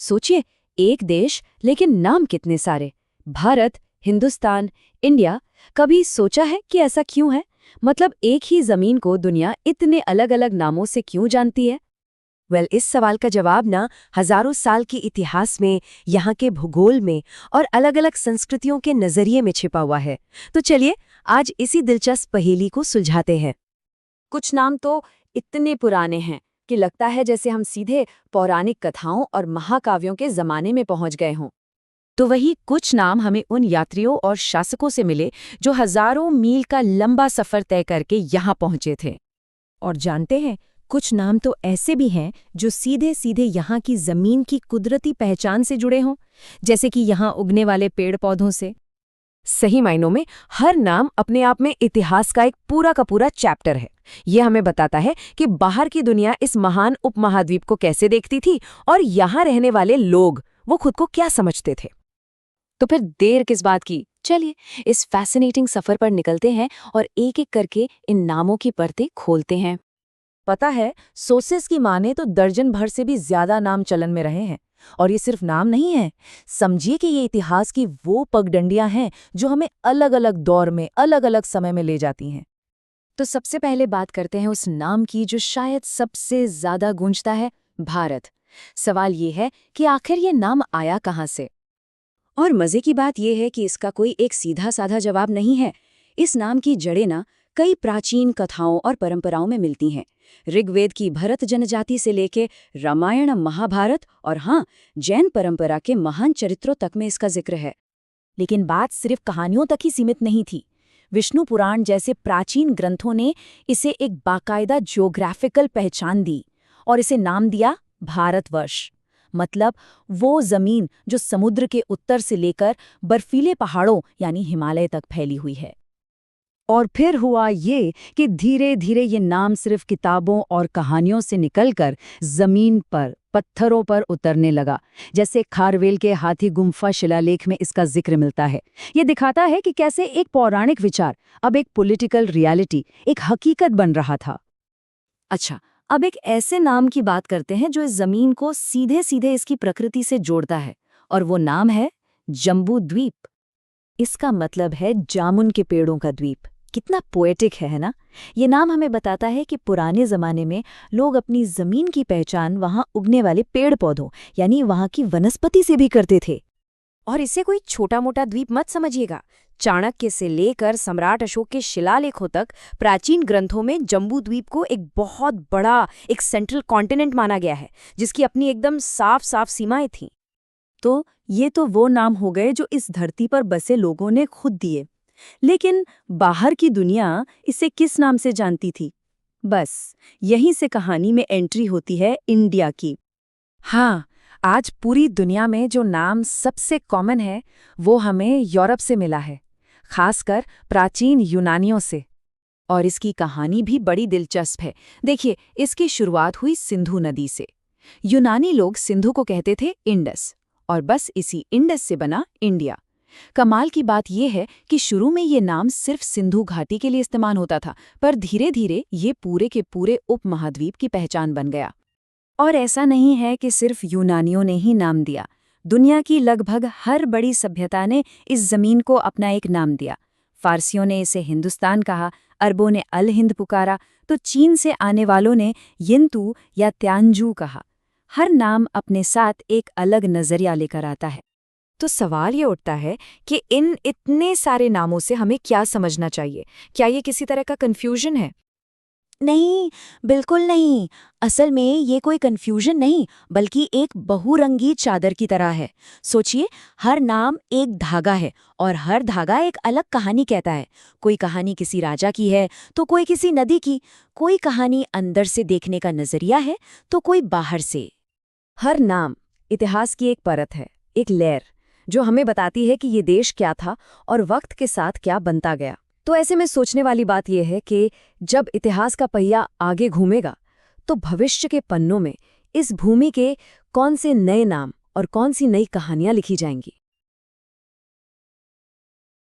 सोचिए, एक देश लेकिन नाम कितने सारे। भारत, हिंदुस्तान, इंडिया। कभी सोचा है कि ऐसा क्यों है? मतलब एक ही जमीन को दुनिया इतने अलग अलग नामों से क्यों जानती है? इस सवाल का जवाब ना हजारों साल के इतिहास में, यहाँ के भूगोल में और अलग अलग संस्कृतियों के नजरिए में छिपा हुआ है। तो चलिए आज इसी दिलचस्प पहेली को सुलझाते हैं। कुछ नाम तो इतने पुराने हैं कि लगता है जैसे हम सीधे पौराणिक कथाओं और महाकाव्यों के जमाने में पहुंच गए हों। तो वही कुछ नाम हमें उन यात्रियों और शासकों से मिले जो हजारों मील का लंबा सफर तय करके यहाँ पहुंचे थे। और जानते हैं, कुछ नाम तो ऐसे भी हैं जो सीधे सीधे यहाँ की जमीन की कुदरती पहचान से जुड़े हों, जैसे कि यहाँ उगने वाले पेड़ पौधों से। सही मायनों में हर नाम अपने आप में इतिहास का एक पूरा का पूरा चैप्टर है। ये हमें बताता है कि बाहर की दुनिया इस महान उपमहाद्वीप को कैसे देखती थी और यहाँ रहने वाले लोग वो खुद को क्या समझते थे। तो फिर देर किस बात की, चलिए इस फैसिनेटिंग सफर पर निकलते हैं और एक एक करके इन नामों की परतें खोलते हैं। पता है, सोर्सेस की माने तो दर्जन भर से भी ज्यादा नाम चलन में रहे हैं। और ये सिर्फ नाम नहीं है, समझिए कि ये इतिहास की वो पगडंडियां हैं जो हमें अलग अलग दौर में, अलग अलग समय में ले जाती हैं। तो सबसे पहले बात करते हैं उस नाम की जो शायद सबसे ज्यादा गूंजता है, भारत। सवाल ये है कि आखिर ये नाम आया कहाँ से? और मजे की बात यह है कि इसका कोई एक सीधा साधा जवाब नहीं है। इस नाम की जड़ें ना कई प्राचीन कथाओं और परंपराओं में मिलती हैं। ऋग्वेद की भरत जनजाति से लेके रामायण, महाभारत और हाँ, जैन परंपरा के महान चरित्रों तक में इसका जिक्र है। लेकिन बात सिर्फ कहानियों तक ही सीमित नहीं थी। विष्णु पुराण जैसे प्राचीन ग्रंथों ने इसे एक बाकायदा ज्योग्राफिकल पहचान दी और इसे नाम दिया भारतवर्ष। मतलब वो जमीन जो समुद्र के उत्तर से लेकर बर्फीले पहाड़ों यानी हिमालय तक फैली हुई है। और फिर हुआ ये कि धीरे धीरे ये नाम सिर्फ किताबों और कहानियों से निकलकर जमीन पर, पत्थरों पर उतरने लगा। जैसे खारवेल के हाथी गुम्फा शिलालेख में इसका जिक्र मिलता है। ये दिखाता है कि कैसे एक पौराणिक विचार अब एक पॉलिटिकल रियलिटी, एक हकीकत बन रहा था। अच्छा, अब एक ऐसे नाम की बात करते हैं जो इस जमीन को सीधे सीधे इसकी प्रकृति से जोड़ता है, और वो नाम है जम्बू द्वीप। इसका मतलब है जामुन के पेड़ों का द्वीप। कितना पोएटिक है ना? ये नाम हमें बताता है कि पुराने जमाने में लोग अपनी जमीन की पहचान वहां उगने वाले पेड़ पौधों यानी वहां की वनस्पति से भी करते थे। और इसे कोई छोटा मोटा द्वीप मत समझिएगा। चाणक्य से लेकर सम्राट अशोक के शिलालेखों तक प्राचीन ग्रंथों में जम्बू द्वीप को एक बहुत बड़ा, एक सेंट्रल कॉन्टिनेंट माना गया है, जिसकी अपनी एकदम साफ साफ सीमाएं थीं। तो ये तो वो नाम हो गए जो इस धरती पर बसे लोगों ने खुद दिए। लेकिन बाहर की दुनिया इसे किस नाम से जानती थी? बस यहीं से कहानी में एंट्री होती है इंडिया की। हाँ, आज पूरी दुनिया में जो नाम सबसे कॉमन है वो हमें यूरोप से मिला है, खासकर प्राचीन यूनानियों से। और इसकी कहानी भी बड़ी दिलचस्प है। देखिए, इसकी शुरुआत हुई सिंधु नदी से। यूनानी लोग सिंधु को कहते थे इंडस, और बस इसी इंडस से बना इंडिया। कमाल की बात यह है कि शुरू में ये नाम सिर्फ सिंधु घाटी के लिए इस्तेमाल होता था, पर धीरे धीरे ये पूरे के पूरे उपमहाद्वीप की पहचान बन गया। और ऐसा नहीं है कि सिर्फ यूनानियों ने ही नाम दिया। दुनिया की लगभग हर बड़ी सभ्यता ने इस जमीन को अपना एक नाम दिया। फारसियों ने इसे हिंदुस्तान कहा, अरबों ने अल हिंद पुकारा, तो चीन से आने वालों ने यिंतू या त्यांजू कहा। हर नाम अपने साथ एक अलग नजरिया लेकर आता है। तो सवाल ये उठता है कि इन इतने सारे नामों से हमें क्या समझना चाहिए? क्या ये किसी तरह का कन्फ्यूजन है? नहीं, बिल्कुल नहीं। असल में ये कोई कंफ्यूजन नहीं, बल्कि एक बहुरंगी चादर की तरह है। सोचिए, हर नाम एक धागा है और हर धागा एक अलग कहानी कहता है। कोई कहानी किसी राजा की है तो कोई किसी नदी की, कोई कहानी अंदर से देखने का नजरिया है तो कोई बाहर से। हर नाम इतिहास की एक परत है, एक लेयर, जो हमें बताती है कि ये देश क्या था और वक्त के साथ क्या बनता गया। तो ऐसे में सोचने वाली बात यह है कि जब इतिहास का पहिया आगे घूमेगा, तो भविष्य के पन्नों में इस भूमि के कौन से नए नाम और कौन सी नई कहानियां लिखी जाएंगी।